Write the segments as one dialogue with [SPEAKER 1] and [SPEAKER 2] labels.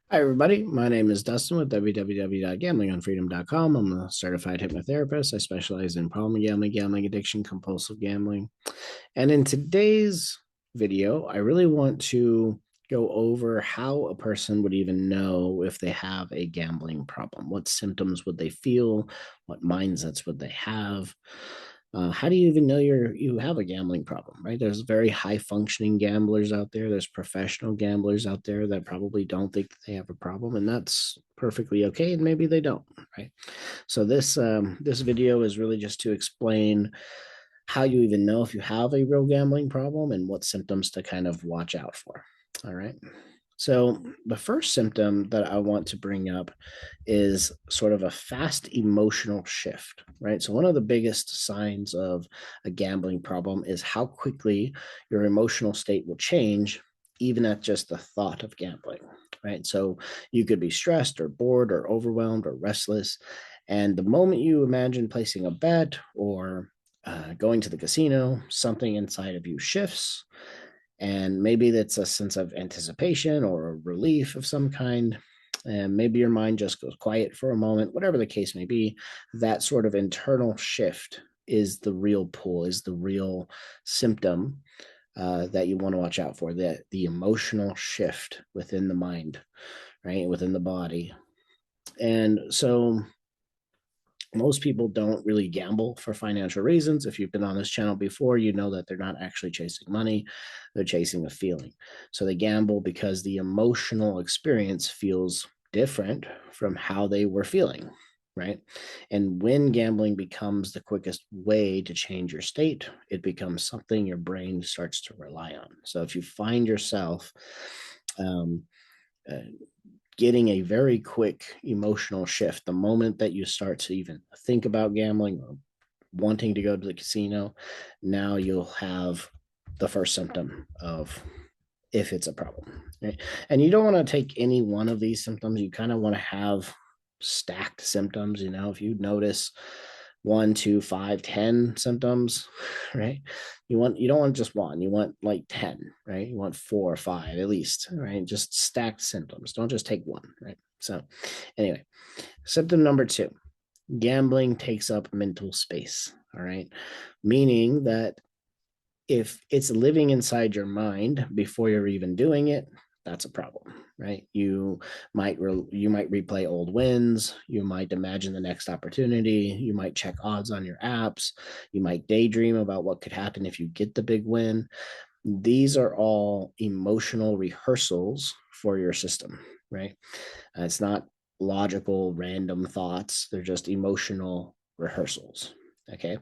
[SPEAKER 1] Hi, everybody. My name is Dustin with www.gamblingonfreedom.com. I'm a certified hypnotherapist. I specialize in problem gambling, gambling addiction, compulsive gambling. And in today's video, I really want to go over how a person would even know if they have a gambling problem. What symptoms would they feel? What mindsets would they have? How do you even know you have a gambling problem, right? There's very high functioning gamblers out there. There's professional gamblers out there that probably don't think that they have a problem, and that's perfectly okay. And maybe they don't, right? So this video is really just to explain how you even know if you have a real gambling problem and what symptoms to kind of watch out for. All right. So, the first symptom that I want to bring up is sort of a fast emotional shift, right? So, one of the biggest signs of a gambling problem is how quickly your emotional state will change, even at just the thought of gambling, right? So, you could be stressed or bored or overwhelmed or restless. And the moment you imagine placing a bet or going to the casino, something inside of you shifts, and maybe that's a sense of anticipation or a relief of some kind. And maybe your mind just goes quiet for a moment, whatever the case may be. That sort of internal shift is the real pull, is the real symptom that you want to watch out for, the emotional shift within the mind, right? Within the body. And so most people don't really gamble for financial reasons. If you've been on this channel before, you know that they're not actually chasing money, they're chasing a feeling. So they gamble because the emotional experience feels different from how they were feeling, right? And when gambling becomes the quickest way to change your state, it becomes something your brain starts to rely on. So if you find yourself um, uh, getting a very quick emotional shift the moment that you start to even think about gambling or wanting to go to the casino, now you'll have the first symptom of if it's a problem, right? And you don't want to take any one of these symptoms. You kind of want to have stacked symptoms. If you notice 1, 2, 5, 10 symptoms, right? You don't want just one, you want like 10, right? You want 4 or 5 at least, right? Just stacked symptoms. Don't just take one, right? So anyway, symptom number 2, gambling takes up mental space. All right. Meaning that if it's living inside your mind before you're even doing it, that's a problem, right? You might replay old wins, you might imagine the next opportunity, you might check odds on your apps, you might daydream about what could happen if you get the big win. These are all emotional rehearsals for your system, right? It's not logical random thoughts, they're just emotional rehearsals. Okay.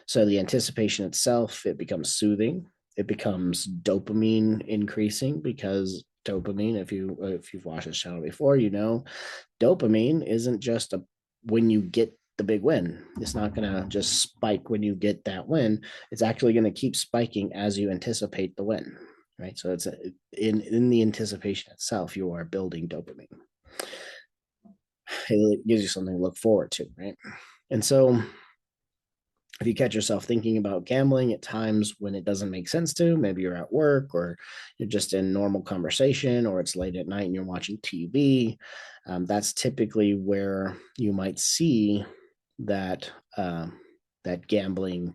[SPEAKER 1] So the anticipation itself, it becomes soothing. It becomes dopamine increasing because dopamine, if you've watched this channel before, dopamine isn't just a when you get the big win. It's not going to just spike when you get that win. It's actually going to keep spiking as you anticipate the win, right? So in the anticipation itself, you are building dopamine. It gives you something to look forward to, right? And so if you catch yourself thinking about gambling at times when it doesn't make sense to, maybe you're at work or you're just in normal conversation or it's late at night and you're watching TV, that's typically where you might see that that gambling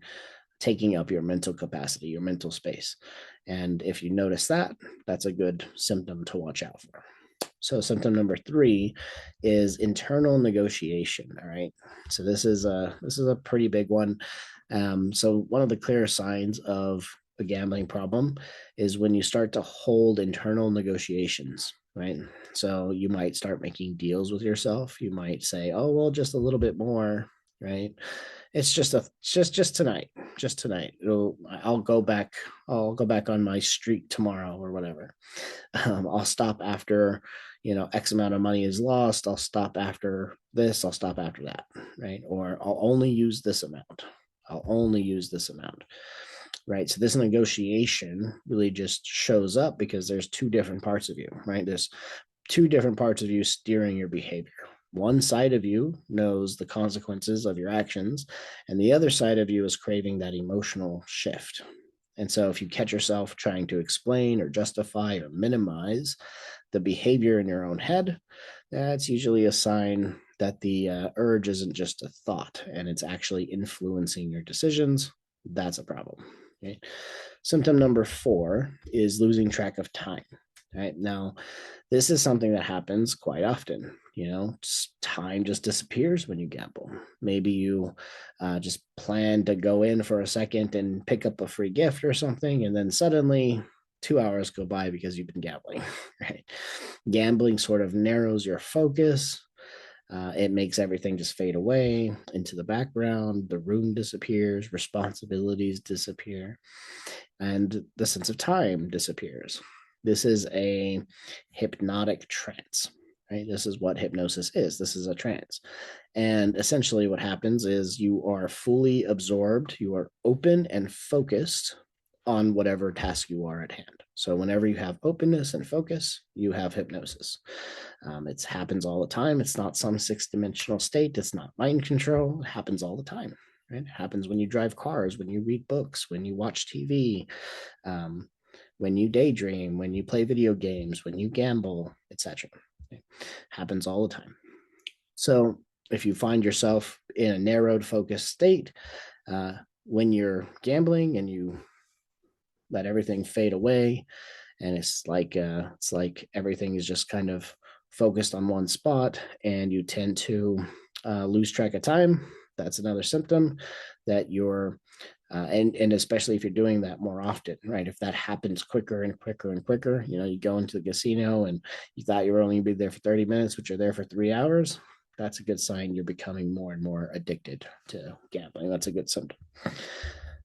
[SPEAKER 1] taking up your mental capacity, your mental space. And if you notice that, that's a good symptom to watch out for. So symptom number 3 is internal negotiation. All right. So this is a pretty big one. So one of the clear signs of a gambling problem is when you start to hold internal negotiations, right? So you might start making deals with yourself. You might say, "Oh, well, just a little bit more," right? It's just tonight, just tonight. I'll go back on my streak tomorrow or whatever. I'll stop after, X amount of money is lost. I'll stop after this. I'll stop after that, right? Or I'll only use this amount. I'll only use this amount, right? So this negotiation really just shows up because there's two different parts of you, right? There's two different parts of you steering your behavior. One side of you knows the consequences of your actions, and the other side of you is craving that emotional shift. And so if you catch yourself trying to explain or justify or minimize the behavior in your own head, that's usually a sign that the urge isn't just a thought and it's actually influencing your decisions. That's a problem. Okay? Symptom number 4 is losing track of time. Right now, this is something that happens quite often. Time just disappears when you gamble. Maybe you just plan to go in for a second and pick up a free gift or something, and then suddenly 2 hours go by because you've been gambling. Right? Gambling sort of narrows your focus. It makes everything just fade away into the background. The room disappears, responsibilities disappear, and the sense of time disappears. This is a hypnotic trance, right? This is what hypnosis is. This is a trance. And essentially, what happens is you are fully absorbed, you are open and focused on whatever task you are at hand. So, whenever you have openness and focus, you have hypnosis. It happens all the time. It's not some 6-dimensional state, it's not mind control. It happens all the time. Right? It happens when you drive cars, when you read books, when you watch TV, when you daydream, when you play video games, when you gamble, etc. It happens all the time. So if you find yourself in a narrowed, focused state, when you're gambling and you let everything fade away, and it's like everything is just kind of focused on one spot, and you tend to lose track of time. That's another symptom that you're and especially if you're doing that more often, right? If that happens quicker and quicker and quicker, you go into the casino and you thought you were only going to be there for 30 minutes, but you're there for 3 hours. That's a good sign you're becoming more and more addicted to gambling. That's a good symptom.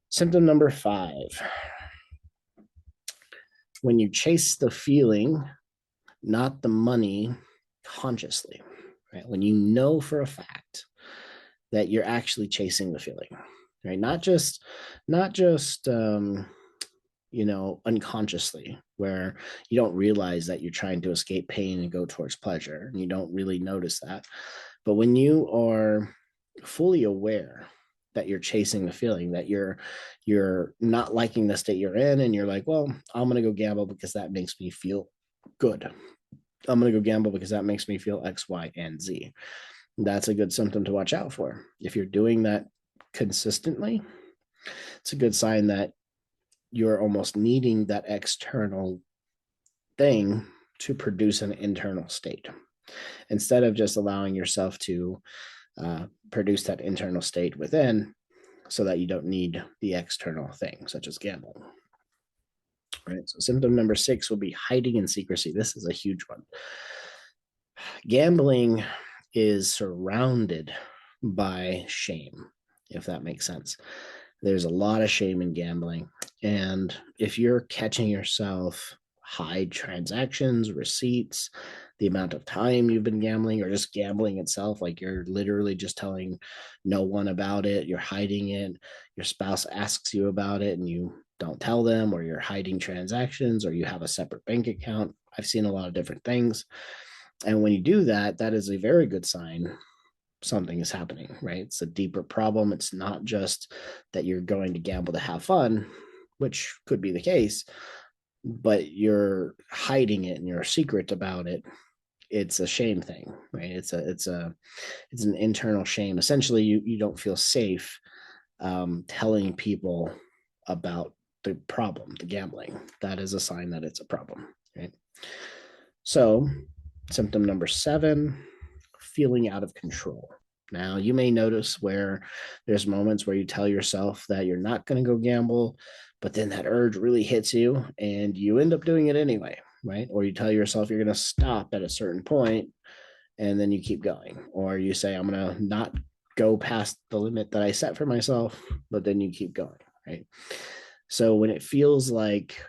[SPEAKER 1] Symptom number 5. When you chase the feeling, not the money, consciously, right? When you know for a fact that you're actually chasing the feeling, right? Not just unconsciously, where you don't realize that you're trying to escape pain and go towards pleasure, and you don't really notice that. But when you are fully aware that you're chasing the feeling, that you're not liking the state you're in, and you're like, well, I'm gonna go gamble because that makes me feel good. I'm gonna go gamble because that makes me feel X, Y, and Z. That's a good symptom to watch out for. If you're doing that consistently, it's a good sign that you're almost needing that external thing to produce an internal state, instead of just allowing yourself to produce that internal state within, so that you don't need the external thing, such as gambling. Right. So symptom number 6 will be hiding in secrecy. This is a huge one. Gambling is surrounded by shame, if that makes sense. There's a lot of shame in gambling. And if you're catching yourself hide transactions, receipts, the amount of time you've been gambling, or just gambling itself, like you're literally just telling no one about it, you're hiding it, your spouse asks you about it and you don't tell them, or you're hiding transactions, or you have a separate bank account. I've seen a lot of different things. And when you do that, that is a very good sign something is happening, right? It's a deeper problem. It's not just that you're going to gamble to have fun, which could be the case, but you're hiding it and you're secret about it. It's a shame thing, right? It's an internal shame. Essentially, you don't feel safe telling people about the problem, the gambling. That is a sign that it's a problem, right? So, symptom number 7, feeling out of control. Now, you may notice where there's moments where you tell yourself that you're not going to go gamble, but then that urge really hits you and you end up doing it anyway, right? Or you tell yourself you're going to stop at a certain point and then you keep going. Or you say, I'm going to not go past the limit that I set for myself, but then you keep going, right? So when it feels like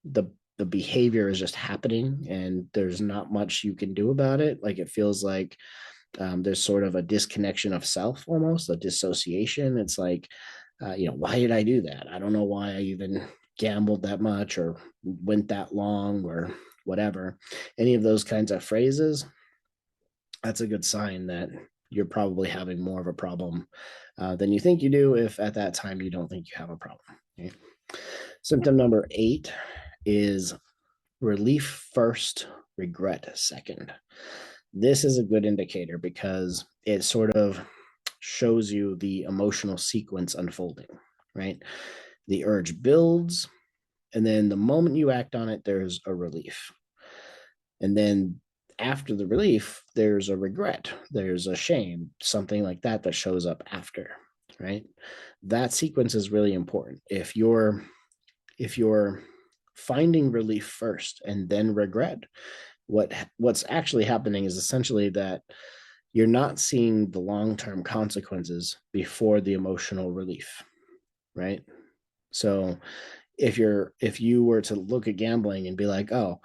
[SPEAKER 1] the behavior is just happening and there's not much you can do about it, like it feels like there's sort of a disconnection of self, almost a dissociation. It's like, why did I do that? I don't know why I even gambled that much or went that long or whatever. Any of those kinds of phrases, that's a good sign that you're probably having more of a problem than you think you do, if at that time you don't think you have a problem. Okay? Symptom number 8 is relief first, regret second. This is a good indicator because it sort of shows you the emotional sequence unfolding, right? The urge builds, and then the moment you act on it, there's a relief. And then after the relief, there's a regret, there's a shame, something like that that shows up after, right? That sequence is really important. If you're finding relief first and then regret, what's actually happening is essentially that you're not seeing the long-term consequences before the emotional relief, right? So if you were to look at gambling and be like, oh,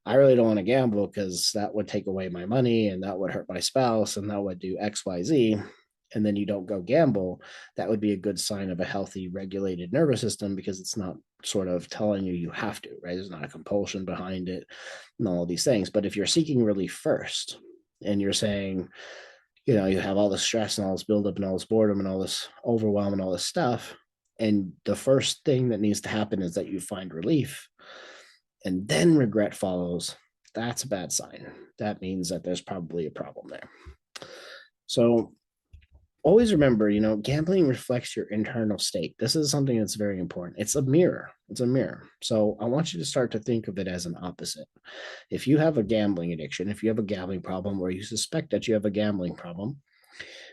[SPEAKER 1] I really don't want to gamble because that would take away my money and that would hurt my spouse and that would do XYZ, and then you don't go gamble, that would be a good sign of a healthy, regulated nervous system because it's not sort of telling you have to, right? There's not a compulsion behind it and all of these things. But if you're seeking relief first and you're saying, you have all this stress and all this buildup and all this boredom and all this overwhelm and all this stuff, and the first thing that needs to happen is that you find relief and then regret follows, that's a bad sign. That means that there's probably a problem there. So always remember, gambling reflects your internal state. This is something that's very important. It's a mirror. It's a mirror. So I want you to start to think of it as an opposite. If you have a gambling addiction, if you have a gambling problem, or you suspect that you have a gambling problem,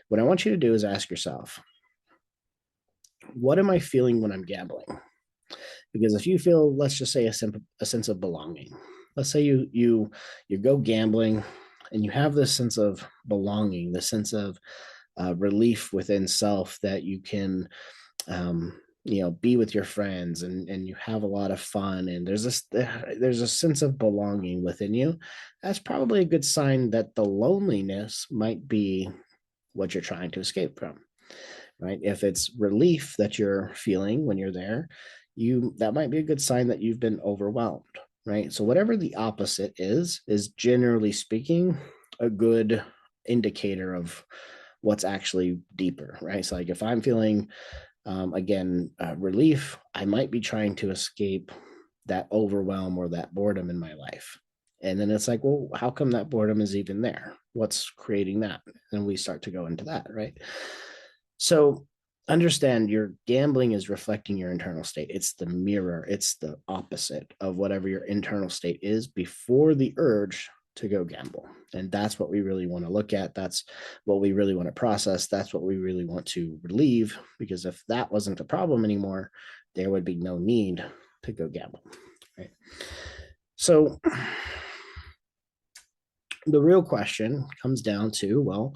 [SPEAKER 1] what I want you to do is ask yourself, what am I feeling when I'm gambling? Because if you feel, let's just say, a sense of belonging, let's say you go gambling and you have this sense of belonging, this sense of relief within self that you can be with your friends and you have a lot of fun, and there's a sense of belonging within you. That's probably a good sign that the loneliness might be what you're trying to escape from, right? If it's relief that you're feeling when you're there, that might be a good sign that you've been overwhelmed, right? So whatever the opposite is generally speaking a good indicator of what's actually deeper, right? So like if I'm feeling relief, I might be trying to escape that overwhelm or that boredom in my life. And then it's like, well, how come that boredom is even there? What's creating that? And we start to go into that, right? So understand your gambling is reflecting your internal state. It's the mirror, it's the opposite of whatever your internal state is before the urge to go gamble. And that's what we really want to look at. That's what we really want to process. That's what we really want to relieve, because if that wasn't a problem anymore, there would be no need to go gamble, right? So the real question comes down to, well,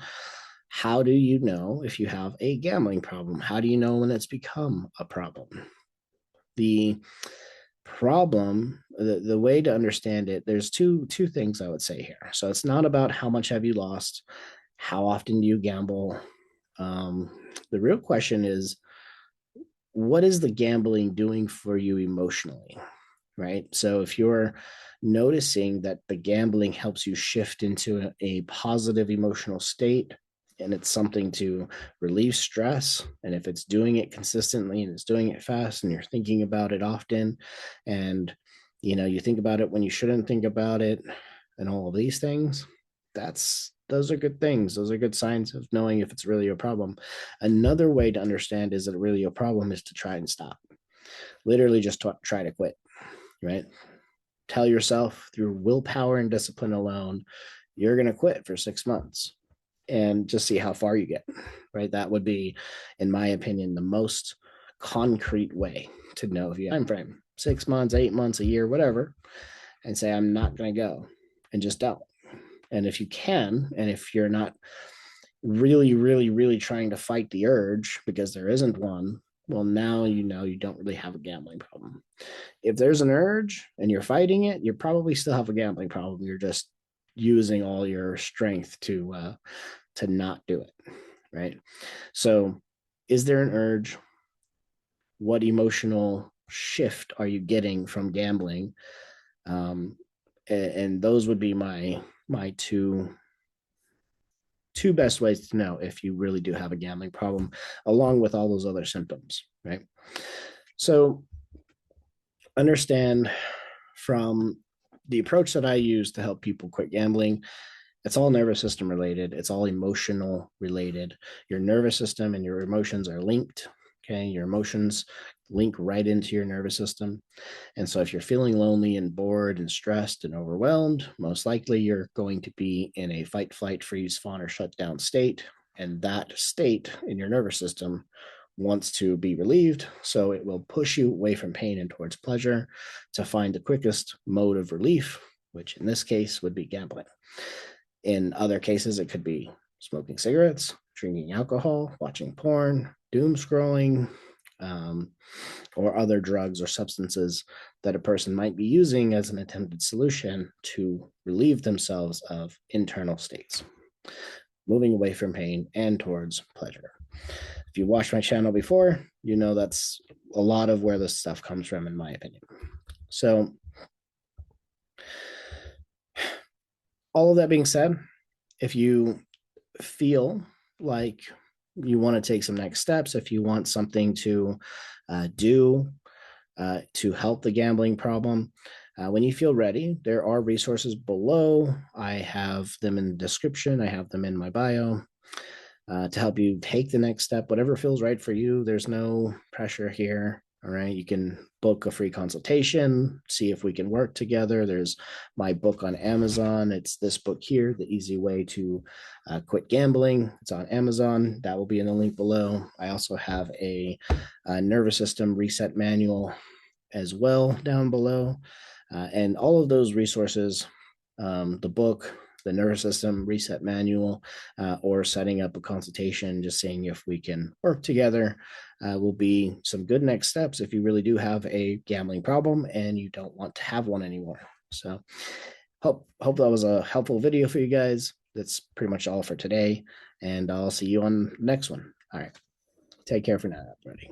[SPEAKER 1] how do you know if you have a gambling problem? How do you know when it's become a problem? The problem, the way to understand it, there's two things I would say here. So it's not about how much have you lost, how often do you gamble. The real question is, what is the gambling doing for you emotionally, right? So if you're noticing that the gambling helps you shift into a positive emotional state, and it's something to relieve stress, and if it's doing it consistently and it's doing it fast and you're thinking about it often, and you think about it when you shouldn't think about it, and all of these things, those are good things. Those are good signs of knowing if it's really a problem. Another way to understand is it really a problem is to try and stop. Literally just try to quit, right? Tell yourself through willpower and discipline alone, you're going to quit for 6 months and just see how far you get, right? That would be, in my opinion, the most concrete way to know if you have time frame, 6 months, 8 months, a year, whatever, and say, I'm not going to go, and just don't. And if you can, and if you're not really, really, really trying to fight the urge because there isn't one, well, now you don't really have a gambling problem. If there's an urge and you're fighting it, you probably still have a gambling problem. You're just using all your strength to not do it, right? So is there an urge? What emotional shift are you getting from gambling? And those would be my two best ways to know if you really do have a gambling problem, along with all those other symptoms, right? So understand from the approach that I use to help people quit gambling, it's all nervous system related. It's all emotional related. Your nervous system and your emotions are linked. Okay. Your emotions link right into your nervous system. And so if you're feeling lonely and bored and stressed and overwhelmed, most likely you're going to be in a fight, flight, freeze, fawn, or shutdown state. And that state in your nervous system wants to be relieved. So it will push you away from pain and towards pleasure to find the quickest mode of relief, which in this case would be gambling. In other cases, it could be smoking cigarettes, drinking alcohol, watching porn, doom scrolling, or other drugs or substances that a person might be using as an attempted solution to relieve themselves of internal states, moving away from pain and towards pleasure. If you watched my channel before, you know that's a lot of where this stuff comes from, in my opinion. So, all of that being said, if you feel like you want to take some next steps, if you want something to do to help the gambling problem, when you feel ready, there are resources below. I have them in the description. I have them in my bio to help you take the next step, whatever feels right for you. There's no pressure here. All right. You can book a free consultation, see if we can work together. There's my book on Amazon. It's this book here, The Easy Way to Quit Gambling. It's on Amazon. That will be in the link below. I also have a nervous system reset manual as well down below. And all of those resources, the book, the nervous system reset manual, or setting up a consultation, just seeing if we can work together, will be some good next steps if you really do have a gambling problem and you don't want to have one anymore. So hope that was a helpful video for you guys. That's pretty much all for today, and I'll see you on the next one. All right. Take care for now, everybody.